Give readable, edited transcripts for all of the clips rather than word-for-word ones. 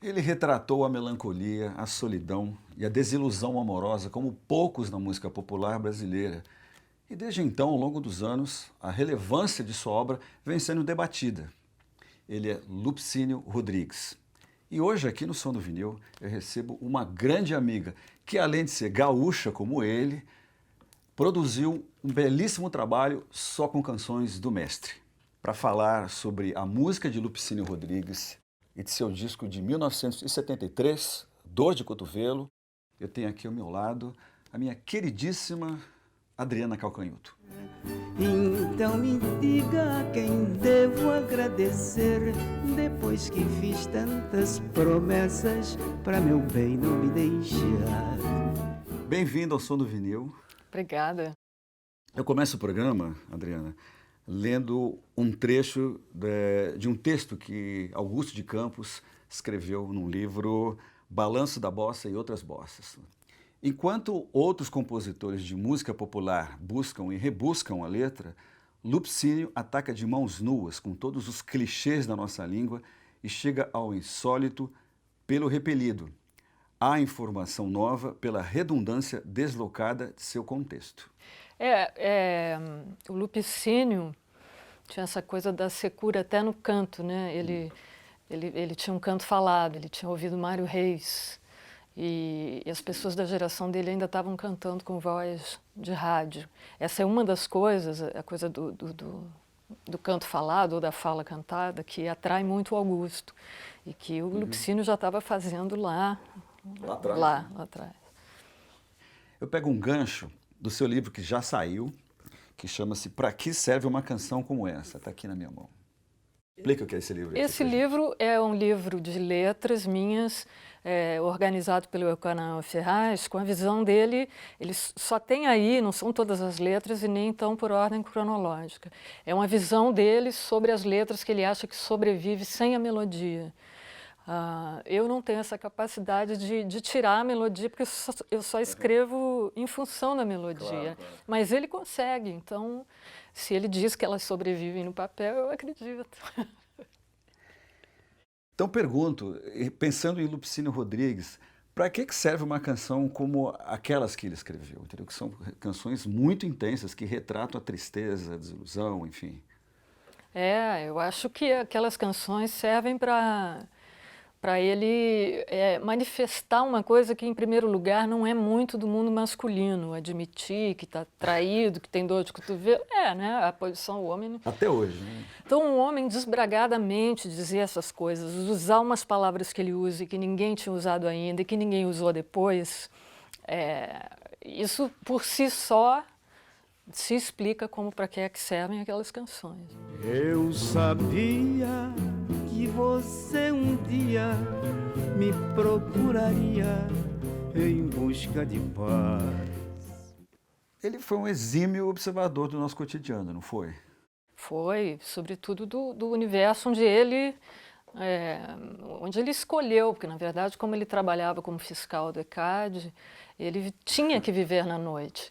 Ele retratou a melancolia, a solidão e a desilusão amorosa como poucos na música popular brasileira. E desde então, ao longo dos anos, a relevância de sua obra vem sendo debatida. Ele é Lupicínio Rodrigues. E hoje, aqui no Som do Vinil, eu recebo uma grande amiga que, além de ser gaúcha como ele, produziu um belíssimo trabalho só com canções do mestre. Para falar sobre a música de Lupicínio Rodrigues e de seu disco de 1973, Dor de Cotovelo, eu tenho aqui ao meu lado a minha queridíssima Adriana Calcanhoto. Então me diga a quem devo agradecer, depois que fiz tantas promessas, para meu bem não me deixar. Bem-vindo ao Som do Vinil. Obrigada. Eu começo o programa, Adriana, lendo um trecho de um texto que Augusto de Campos escreveu num livro Balanço da Bossa e Outras Bossas. Enquanto outros compositores de música popular buscam e rebuscam a letra, Lupicínio ataca de mãos nuas com todos os clichês da nossa língua e chega ao insólito pelo repelido, à informação nova pela redundância deslocada de seu contexto. O Lupicínio tinha essa coisa da secura até no canto, né? Ele tinha um canto falado, ele tinha ouvido Mário Reis. E as pessoas da geração dele ainda estavam cantando com voz de rádio. Essa é uma das coisas, a coisa do canto falado ou da fala cantada, que atrai muito o Augusto. E que o Lupicínio já estava fazendo lá atrás. Eu pego um gancho do seu livro que já saiu, que chama-se Pra Que Serve Uma Canção Como Essa? Está aqui na minha mão. Explica o que é esse livro. Esse livro é um livro de letras minhas, organizado pelo Eucanal Ferraz, com a visão dele. Ele só tem aí, não são todas as letras e nem então por ordem cronológica. É uma visão dele sobre as letras que ele acha que sobrevive sem a melodia. Eu não tenho essa capacidade de tirar a melodia, porque eu só escrevo em função da melodia. Claro. Mas ele consegue, então, se ele diz que elas sobrevivem no papel, eu acredito. Então pergunto, pensando em Lupicínio Rodrigues, para que serve uma canção como aquelas que ele escreveu? Entendeu? Que são canções muito intensas, que retratam a tristeza, a desilusão, enfim. Eu acho que aquelas canções servem para ele manifestar uma coisa que, em primeiro lugar, não é muito do mundo masculino. Admitir que está traído, que tem dor de cotovelo. Né? A posição do homem. Até hoje, né? Então, um homem desbragadamente dizer essas coisas, usar umas palavras que ele usa e que ninguém tinha usado ainda e que ninguém usou depois, isso por si só se explica como para que é que servem aquelas canções. Eu sabia que você um dia me procuraria em busca de paz. Ele foi um exímio observador do nosso cotidiano, não foi? Foi, sobretudo do universo onde ele escolheu, porque na verdade, como ele trabalhava como fiscal do ECAD, ele tinha que viver na noite.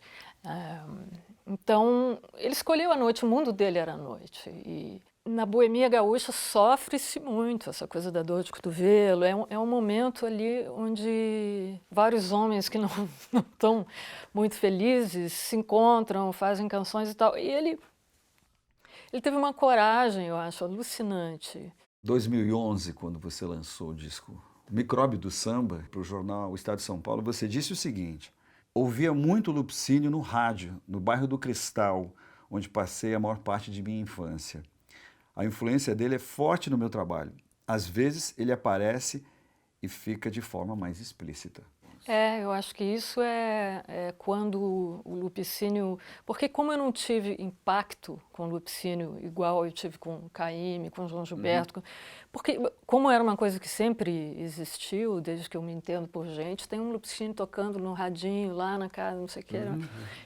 Então, ele escolheu a noite, o mundo dele era a noite. E na boemia gaúcha sofre-se muito essa coisa da dor de cotovelo. É um momento ali onde vários homens que não estão muito felizes se encontram, fazem canções e tal. E ele teve uma coragem, eu acho, alucinante. 2011, quando você lançou o disco O Micróbio do Samba para o jornal O Estado de São Paulo, você disse o seguinte: ouvia muito Lupicínio no rádio, no bairro do Cristal, onde passei a maior parte de minha infância. A influência dele é forte no meu trabalho. Às vezes ele aparece e fica de forma mais explícita. Eu acho que isso é quando o Lupicínio... Porque como eu não tive impacto com o Lupicínio igual eu tive com o Caymmi, com o João Gilberto, porque como era uma coisa que sempre existiu, desde que eu me entendo por gente, tem um Lupicínio tocando no radinho lá na casa, não sei o que.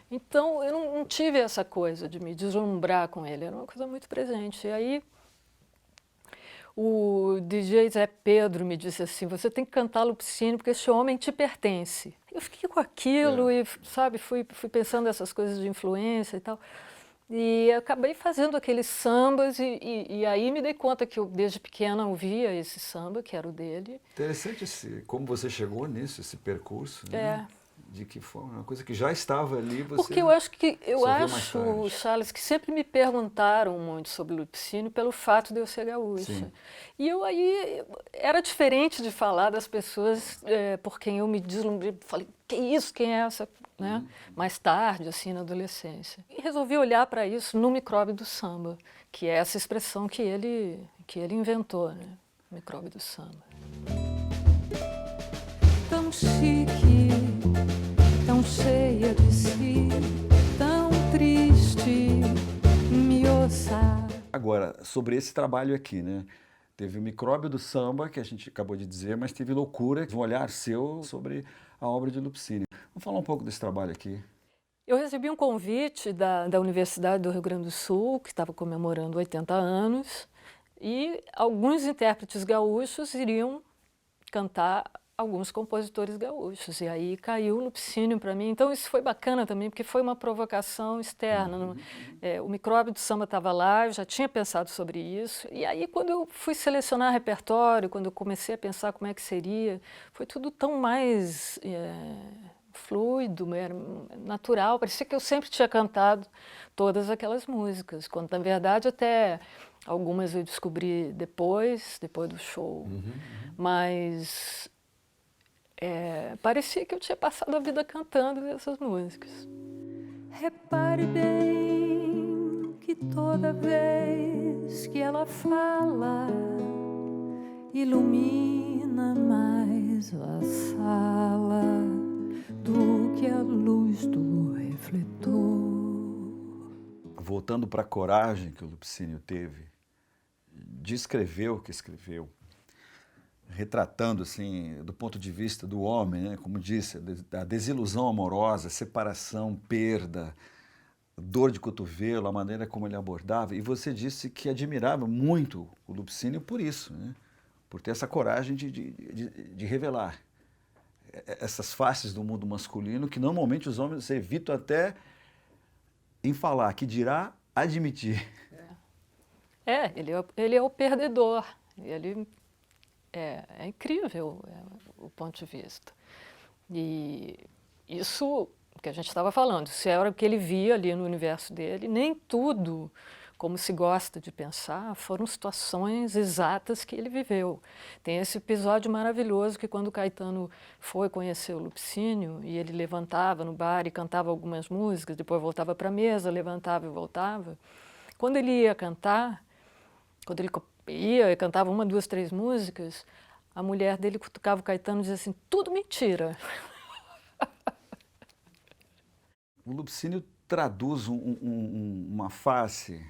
Então eu não tive essa coisa de me deslumbrar com ele, era uma coisa muito presente. E aí o DJ Zé Pedro me disse assim: você tem que cantar Lupicínio porque esse homem te pertence. Eu fiquei com aquilo e, sabe, fui pensando essas coisas de influência e tal. E acabei fazendo aqueles sambas e aí me dei conta que eu desde pequena ouvia esse samba, que era o dele. Interessante como você chegou nisso, esse percurso, né? É. De que forma, uma coisa que já estava ali, você Porque eu só viu mais acho, tarde. Charles, que sempre me perguntaram muito sobre o Lupicínio pelo fato de eu ser gaúcha. Sim. E eu aí era diferente de falar das pessoas por quem eu me deslumbrei, falei, que isso, quem é essa, né? Mais tarde, assim, na adolescência. E resolvi olhar para isso no micróbio do samba, que é essa expressão que ele inventou, né? Micróbio do samba. Tão chique, tão cheia de si, tão triste, me ouça. Agora, sobre esse trabalho aqui, né? Teve o micróbio do samba, que a gente acabou de dizer, mas teve Loucura, um olhar seu sobre a obra de Lupicínio. Vamos falar um pouco desse trabalho aqui. Eu recebi um convite da Universidade do Rio Grande do Sul, que estava comemorando 80 anos, e alguns intérpretes gaúchos iriam cantar alguns compositores gaúchos. E aí caiu o Lupicínio para mim. Então isso foi bacana também, porque foi uma provocação externa. O micróbio do samba estava lá, eu já tinha pensado sobre isso. E aí quando eu fui selecionar repertório, quando eu comecei a pensar como é que seria, foi tudo tão mais fluido, era natural. Parecia que eu sempre tinha cantado todas aquelas músicas, quando na verdade até algumas eu descobri depois do show. Mas parecia que eu tinha passado a vida cantando essas músicas. Repare bem que toda vez que ela fala, ilumina mais a sala do que a luz do refletor. Voltando para a coragem que o Lupicínio teve de escrever o que escreveu, retratando, assim, do ponto de vista do homem, né? Como disse, a desilusão amorosa, separação, perda, dor de cotovelo, a maneira como ele abordava. E você disse que admirava muito o Lupicínio por isso, né? Por ter essa coragem de revelar essas faces do mundo masculino que normalmente os homens evitam até em falar, que dirá admitir. Ele é o perdedor. Ele é incrível o ponto de vista. E isso que a gente estava falando, isso era o que ele via ali no universo dele. Nem tudo, como se gosta de pensar, foram situações exatas que ele viveu. Tem esse episódio maravilhoso que quando o Caetano foi conhecer o Lupicínio e ele levantava no bar e cantava algumas músicas, depois voltava para a mesa, levantava e voltava. Quando ele ia cantar, quando ele ia e cantava uma, duas, três músicas, a mulher dele cutucava o Caetano e dizia assim, tudo mentira. O Lupicínio traduz uma face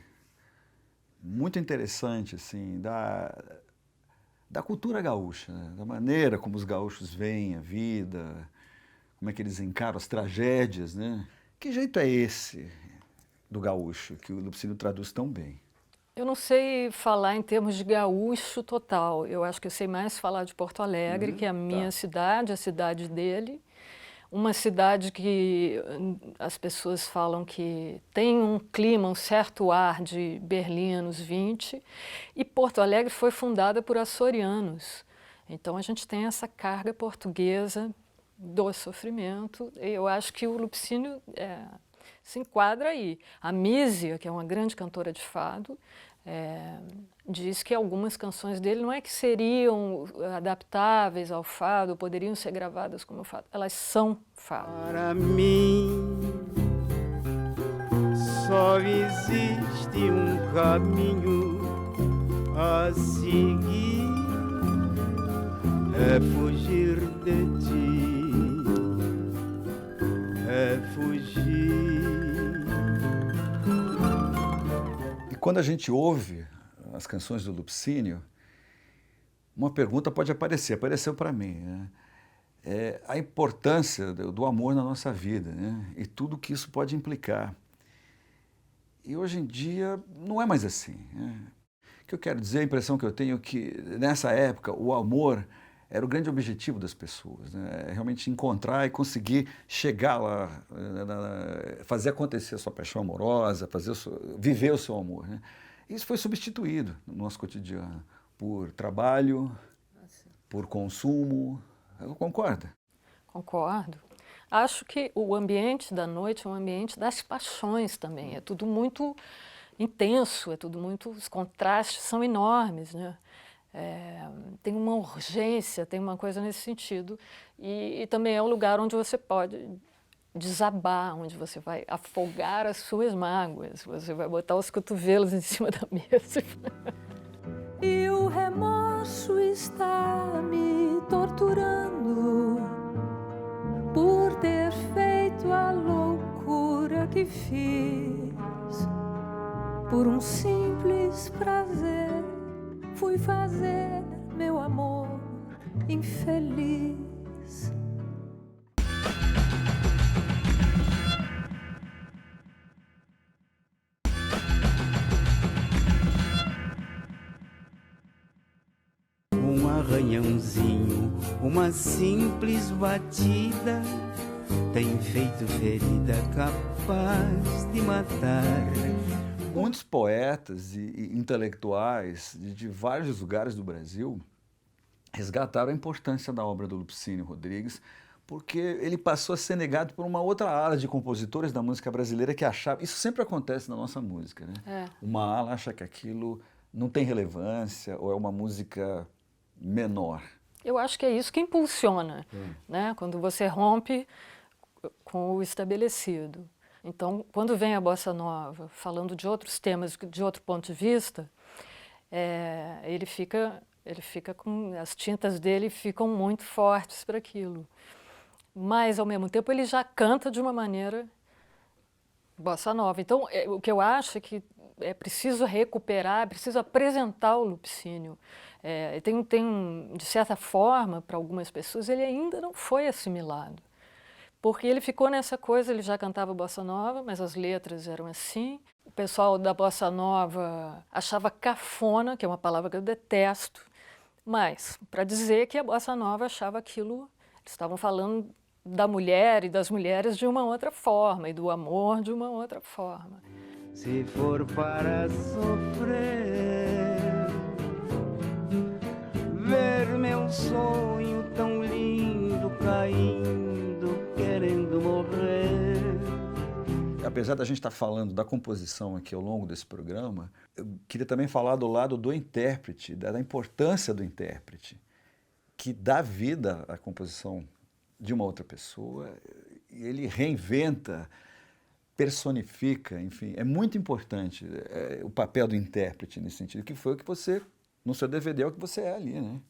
muito interessante assim, da cultura gaúcha, né? Da maneira como os gaúchos veem a vida, como é que eles encaram as tragédias, né? Que jeito é esse do gaúcho que o Lupicínio traduz tão bem? Eu não sei falar em termos de gaúcho total. Eu acho que eu sei mais falar de Porto Alegre, que é a minha cidade, a cidade dele. Uma cidade que as pessoas falam que tem um clima, um certo ar de Berlim anos 20. E Porto Alegre foi fundada por açorianos. Então a gente tem essa carga portuguesa do sofrimento. E eu acho que o Lupicínio se enquadra aí. A Mísia, que é uma grande cantora de fado, diz que algumas canções dele não é que seriam adaptáveis ao fado, poderiam ser gravadas como fado, elas são fado. Para mim só existe um caminho a seguir, é fugir de ti, é fugir. E quando a gente ouve as canções do Lupicínio, uma pergunta pode aparecer, apareceu para mim, né? A importância do amor na nossa vida, né? E tudo que isso pode implicar. E hoje em dia não é mais assim, né? O que eu quero dizer, a impressão que eu tenho é que nessa época o amor era o grande objetivo das pessoas, né? Realmente encontrar e conseguir chegar lá, fazer acontecer a sua paixão amorosa, viver o seu amor, né? Isso foi substituído no nosso cotidiano por trabalho, por consumo. Concorda? Concordo. Acho que o ambiente da noite é um ambiente das paixões também. É tudo muito intenso, é tudo muito... Os contrastes são enormes, né? Tem uma urgência, tem uma coisa nesse sentido. E também é um lugar onde você pode desabar, onde você vai afogar as suas mágoas, você vai botar os cotovelos em cima da mesa. E o remorso está me torturando por ter feito a loucura que fiz. Por um simples prazer fui fazer meu amor infeliz. Um arranhãozinho, uma simples batida tem feito ferida capaz de matar. Muitos poetas e intelectuais de vários lugares do Brasil resgataram a importância da obra do Lupicínio Rodrigues, porque ele passou a ser negado por uma outra ala de compositores da música brasileira que achava... Isso sempre acontece na nossa música, né? Uma ala acha que aquilo não tem relevância ou é uma música menor. Eu acho que é isso que impulsiona, né? Quando você rompe com o estabelecido. Então, quando vem a bossa nova, falando de outros temas, de outro ponto de vista, ele fica com... As tintas dele ficam muito fortes para aquilo. Mas, ao mesmo tempo, ele já canta de uma maneira bossa nova. Então, o que eu acho é que é preciso recuperar, é preciso apresentar o Lupicínio. De certa forma, para algumas pessoas, ele ainda não foi assimilado. Porque ele ficou nessa coisa, ele já cantava bossa nova, mas as letras eram assim. O pessoal da bossa nova achava cafona, que é uma palavra que eu detesto, mas para dizer que a bossa nova achava aquilo, eles estavam falando da mulher e das mulheres de uma outra forma, e do amor de uma outra forma. Se for para sofrer, ver meu sonho tão lindo caindo, querendo morrer. Apesar da gente estar falando da composição aqui ao longo desse programa, eu queria também falar do lado do intérprete, da importância do intérprete, que dá vida à composição de uma outra pessoa, ele reinventa, personifica, enfim. É muito importante o papel do intérprete nesse sentido, que foi o que você, no seu DVD, é o que você é ali, né?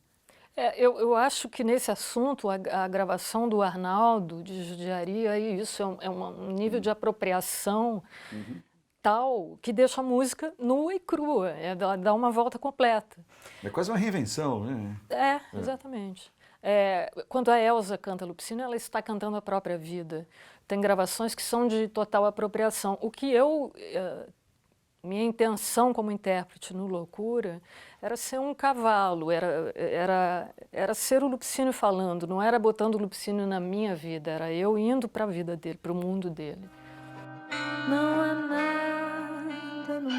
Eu acho que nesse assunto, a gravação do Arnaldo de Judiaria, isso é um nível de apropriação tal que deixa a música nua e crua, dá uma volta completa. É quase uma reinvenção, né? Exatamente. Quando a Elza canta Lupicínio, ela está cantando a própria vida. Tem gravações que são de total apropriação. O que minha intenção como intérprete no Loucura era ser um cavalo, era ser o Lupicínio falando, não era botando o Lupicínio na minha vida, era eu indo para a vida dele, para o mundo dele. Não há nada no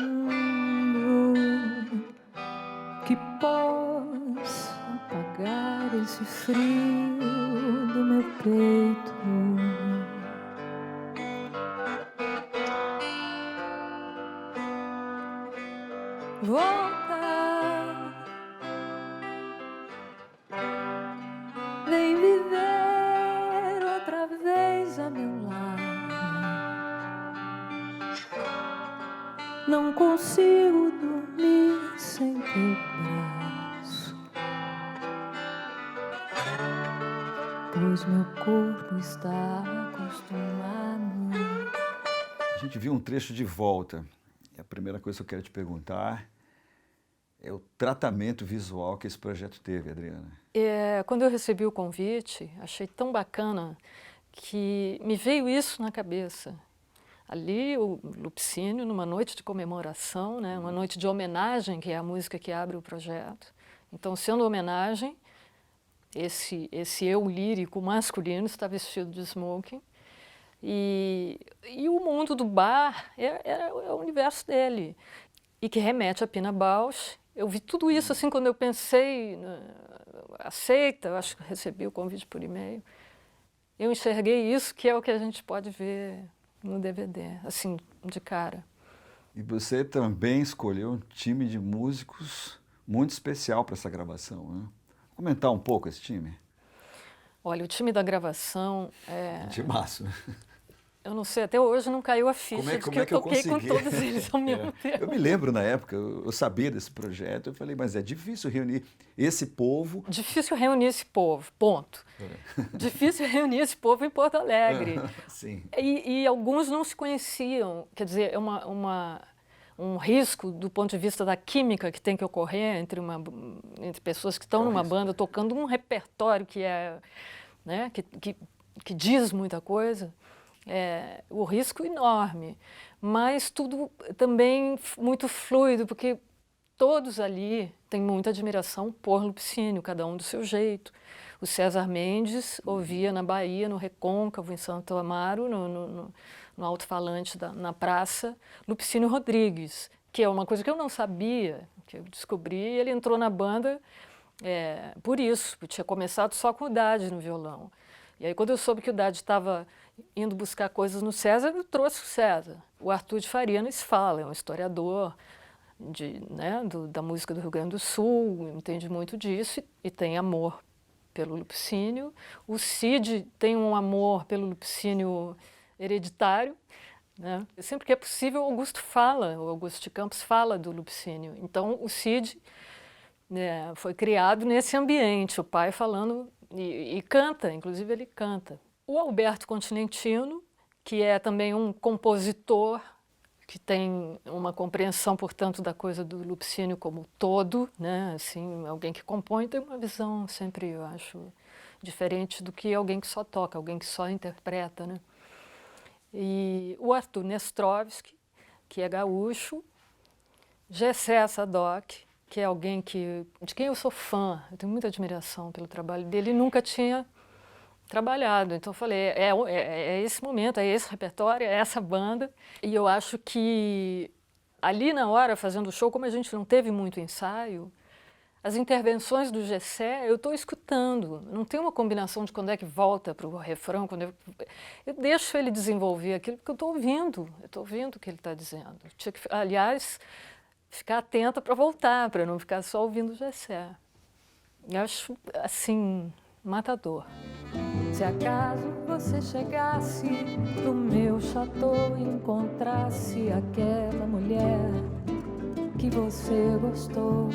mundo que possa apagar esse frio do meu peito. Volta, vem viver outra vez a meu lado. Não consigo dormir sem teu braço, pois meu corpo está acostumado. A gente viu um trecho de Volta. E a primeira coisa que eu quero te perguntar é o tratamento visual que esse projeto teve, Adriana. Quando eu recebi o convite, achei tão bacana que me veio isso na cabeça. Ali, o Lupicínio, numa noite de comemoração, né, uma noite de homenagem, que é a música que abre o projeto. Então, sendo homenagem, esse eu lírico masculino está vestido de smoking E o mundo do bar é o universo dele, e que remete a Pina Bausch. Eu vi tudo isso assim quando eu pensei, aceita, eu acho que recebi o convite por e-mail. Eu enxerguei isso, que é o que a gente pode ver no DVD, assim, de cara. E você também escolheu um time de músicos muito especial para essa gravação, né? Vou comentar um pouco esse time? Olha, o time da gravação... De massa. Eu não sei, até hoje não caiu a ficha de que eu toquei com todos eles ao mesmo tempo. Eu me lembro na época, eu sabia desse projeto, eu falei, mas é difícil reunir esse povo. Difícil reunir esse povo, ponto. Difícil reunir esse povo em Porto Alegre. Sim. E alguns não se conheciam, quer dizer, é um risco do ponto de vista da química que tem que ocorrer entre pessoas que estão numa banda tocando um repertório que é, né, que diz muita coisa. O risco enorme, mas tudo também muito fluido, porque todos ali têm muita admiração por Lupicínio, cada um do seu jeito. O César Mendes ouvia na Bahia, no Recôncavo, em Santo Amaro, no alto-falante na praça, Lupicínio Rodrigues, que é uma coisa que eu não sabia, que eu descobri, e ele entrou na banda por isso, eu tinha começado só com o Dade no violão. E aí, quando eu soube que o Dade estava indo buscar coisas no César, eu trouxe o César. O Arthur de Faria nos fala, é um historiador da música do Rio Grande do Sul, entende muito disso e tem amor pelo Lupicínio. O Cid tem um amor pelo Lupicínio hereditário, né? Sempre que é possível, o Augusto de Campos fala do Lupicínio. Então, o Cid foi criado nesse ambiente, o pai falando e canta, inclusive ele canta. O Alberto Continentino, que é também um compositor, que tem uma compreensão, portanto, da coisa do Lupicínio como todo, né? Assim, alguém que compõe tem uma visão sempre, eu acho, diferente do que alguém que só toca, alguém que só interpreta, né? E o Arthur Nestrovsky, que é gaúcho, Gessé Sadoc, que é alguém de quem eu sou fã, eu tenho muita admiração pelo trabalho dele, e nunca tinha trabalhado. Então eu falei, é esse momento, é esse repertório, é essa banda. E eu acho que ali na hora, fazendo o show, como a gente não teve muito ensaio, as intervenções do Gessé eu estou escutando. Não tem uma combinação de quando é que volta para o refrão, eu deixo ele desenvolver aquilo, porque eu estou ouvindo o que ele está dizendo. Eu tinha que, aliás, ficar atenta para voltar, para não ficar só ouvindo o Gessé. Eu acho, assim, matador. Se acaso você chegasse no meu chateau e encontrasse aquela mulher que você gostou,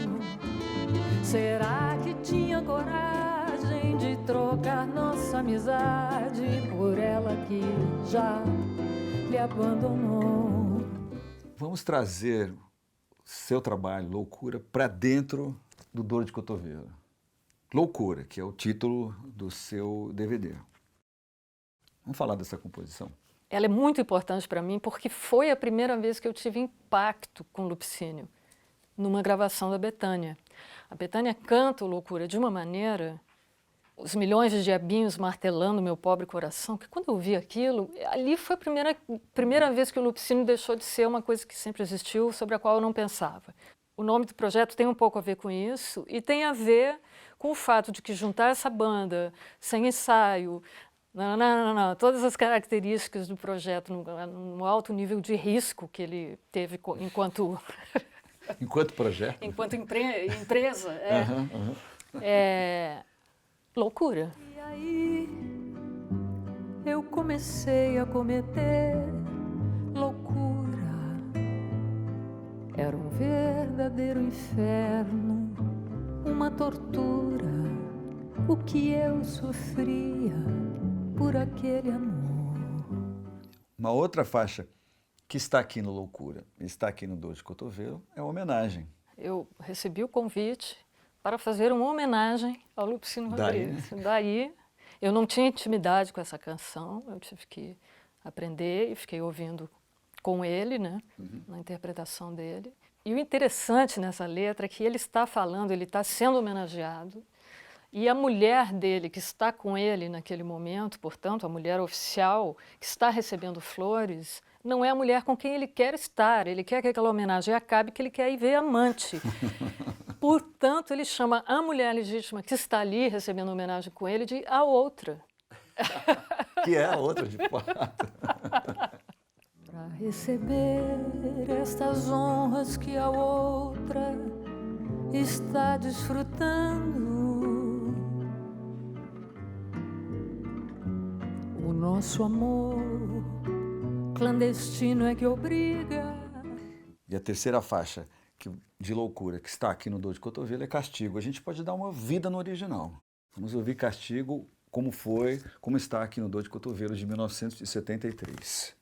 será que tinha coragem de trocar nossa amizade por ela que já lhe abandonou? Vamos trazer seu trabalho, Loucura, para dentro do Dor de Cotovelo. Loucura, que é o título do seu DVD. Vamos falar dessa composição. Ela é muito importante para mim porque foi a primeira vez que eu tive impacto com Lupicínio, numa gravação da Bethânia. A Bethânia canta o Loucura de uma maneira, os milhões de diabinhos martelando meu pobre coração, que quando eu vi aquilo, ali foi a primeira vez que o Lupicínio deixou de ser uma coisa que sempre existiu, sobre a qual eu não pensava. O nome do projeto tem um pouco a ver com isso e tem a ver com o fato de que juntar essa banda sem ensaio, todas as características do projeto no alto nível de risco que ele teve enquanto... Enquanto projeto? Enquanto empresa, loucura. E aí eu comecei a cometer loucura. Era um verdadeiro inferno, uma tortura, o que eu sofria por aquele amor. Uma outra faixa que está aqui no Loucura, está aqui no Dor de Cotovelo, é uma homenagem. Eu recebi o convite para fazer uma homenagem ao Lupicínio Rodrigues. Daí, eu não tinha intimidade com essa canção, eu tive que aprender e fiquei ouvindo com ele, né, na interpretação dele. E o interessante nessa letra é que ele está falando, ele está sendo homenageado, E a mulher dele, que está com ele naquele momento, portanto, a mulher oficial que está recebendo flores, não é a mulher com quem ele quer estar. Ele quer que aquela homenagem acabe, que ele quer ir ver a amante. Portanto, ele chama a mulher legítima que está ali recebendo homenagem com ele de a outra. Que é a outra, de fato. Para receber estas honras que a outra está desfrutando, o nosso amor clandestino é que obriga. E a terceira faixa de loucura que está aqui no Dor de Cotovelo é Castigo. A gente pode dar uma vida no original. Vamos ouvir Castigo como está aqui no Dor de Cotovelo de 1973.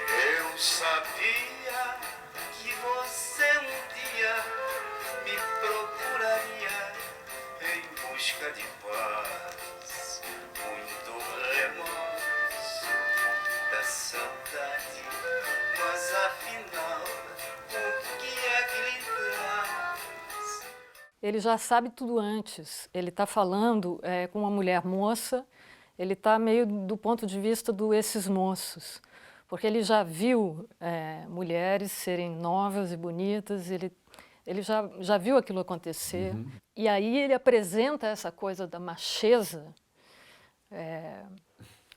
Eu sabia que você um dia me procuraria em busca de paz, muito remorso da saudade, mas afinal o que é que lhe traz? Ele já sabe tudo antes. Ele está falando com uma mulher moça, ele está meio do ponto de vista esses moços. Porque ele já viu mulheres serem novas e bonitas, ele já viu aquilo acontecer. Uhum. E aí ele apresenta essa coisa da macheza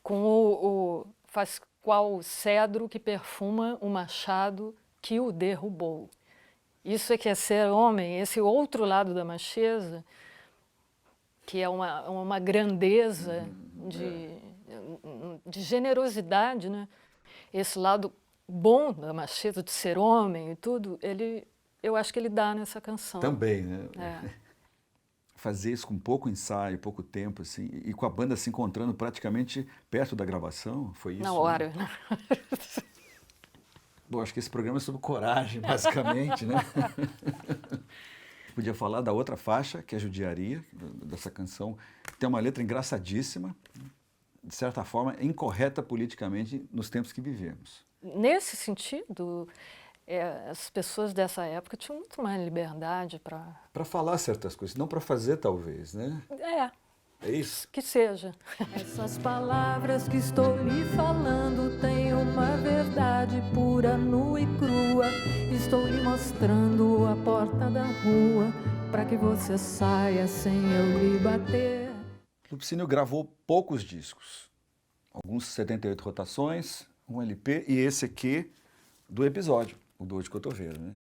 com faz qual o cedro que perfuma o machado que o derrubou. Isso é que é ser homem, esse outro lado da macheza, que é uma grandeza de generosidade, né? Esse lado bom da macheza, de ser homem e tudo, eu acho que ele dá nessa canção. Também, né? Fazer isso com pouco ensaio, pouco tempo, assim, e com a banda se encontrando praticamente perto da gravação, foi isso? Na hora. Né? Bom, acho que esse programa é sobre coragem, basicamente, né? Podia falar da outra faixa, que é Judiaria, dessa canção. Tem uma letra engraçadíssima, de certa forma, incorreta politicamente nos tempos que vivemos. Nesse sentido, as pessoas dessa época tinham muito mais liberdade para... Para falar certas coisas, não para fazer, talvez, né? É isso? Que seja. Essas palavras que estou lhe falando têm uma verdade pura, nua e crua. Estou lhe mostrando a porta da rua para que você saia sem eu lhe bater. Lupicínio gravou poucos discos, alguns 78 rotações, um LP e esse aqui do episódio, o Dor de Cotovelo, né?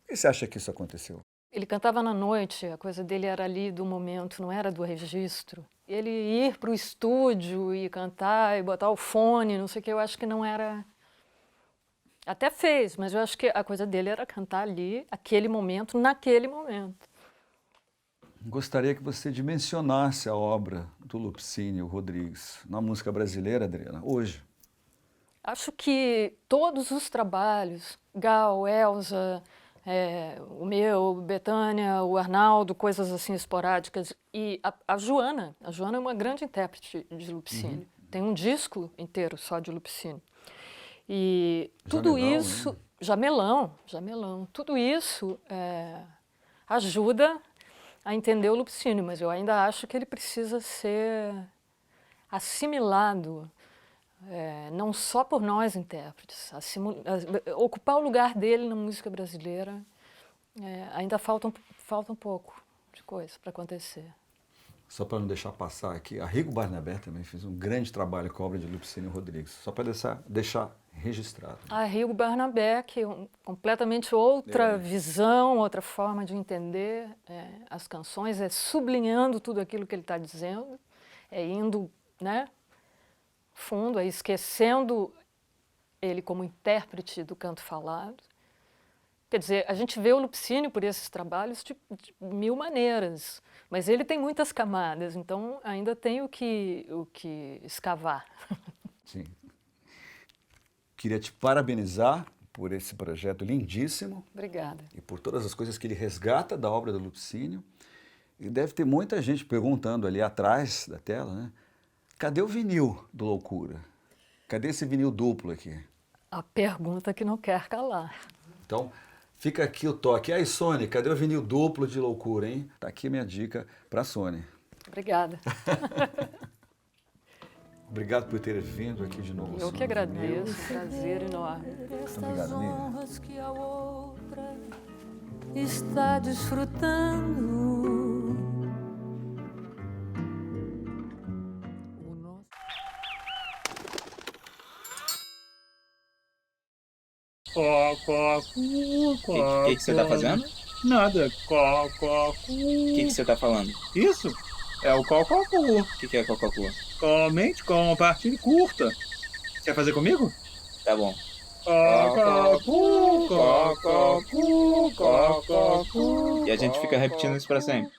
Por que você acha que isso aconteceu? Ele cantava na noite, a coisa dele era ali do momento, não era do registro. Ele ir para o estúdio e cantar e botar o fone, não sei o que, eu acho que não era... Até fez, mas eu acho que a coisa dele era cantar ali, aquele momento, naquele momento. Gostaria que você dimensionasse a obra do Lupicínio Rodrigues na música brasileira, Adriana, hoje. Acho que todos os trabalhos, Gal, Elza, o meu, Bethânia, o Arnaldo, coisas assim esporádicas, e a Joana é uma grande intérprete de Lupicínio. Uhum. Tem um disco inteiro só de Lupicínio. E tudo Jamelão, isso, né? Jamelão, tudo isso ajuda a entender o Lupicínio, mas eu ainda acho que ele precisa ser assimilado, não só por nós intérpretes, ocupar o lugar dele na música brasileira, ainda falta um pouco de coisa para acontecer. Só para não deixar passar aqui, Arrigo Barnabé também fez um grande trabalho com a obra de Lupicínio Rodrigues, só para deixar registrado. Arrigo Barnabé, que é completamente outra visão, outra forma de entender as canções, sublinhando tudo aquilo que ele está dizendo, indo, né, fundo, esquecendo ele como intérprete do canto falado. Quer dizer, a gente vê o Lupicínio por esses trabalhos de mil maneiras, mas ele tem muitas camadas, então ainda tem o que escavar. Sim. Queria te parabenizar por esse projeto lindíssimo. Obrigada. E por todas as coisas que ele resgata da obra do Lupicínio. E deve ter muita gente perguntando ali atrás da tela, né? Cadê o vinil do Loucura? Cadê esse vinil duplo aqui? A pergunta que não quer calar. Então, fica aqui o toque. Aí, Sony, cadê o vinil duplo de loucura, hein? Tá aqui minha dica pra Sony. Obrigada. Obrigado por ter vindo aqui de novo. Eu que agradeço, um prazer enorme. Obrigado, amiga. Honras que a outra está desfrutando. O que você tá fazendo? Nada. O que você tá falando? Isso é o cococu. O que é Coca-Cola? Comente, compartilhe, curta. Quer fazer comigo? Tá bom. Cococu, cococu, cococu. E a gente fica repetindo isso pra sempre.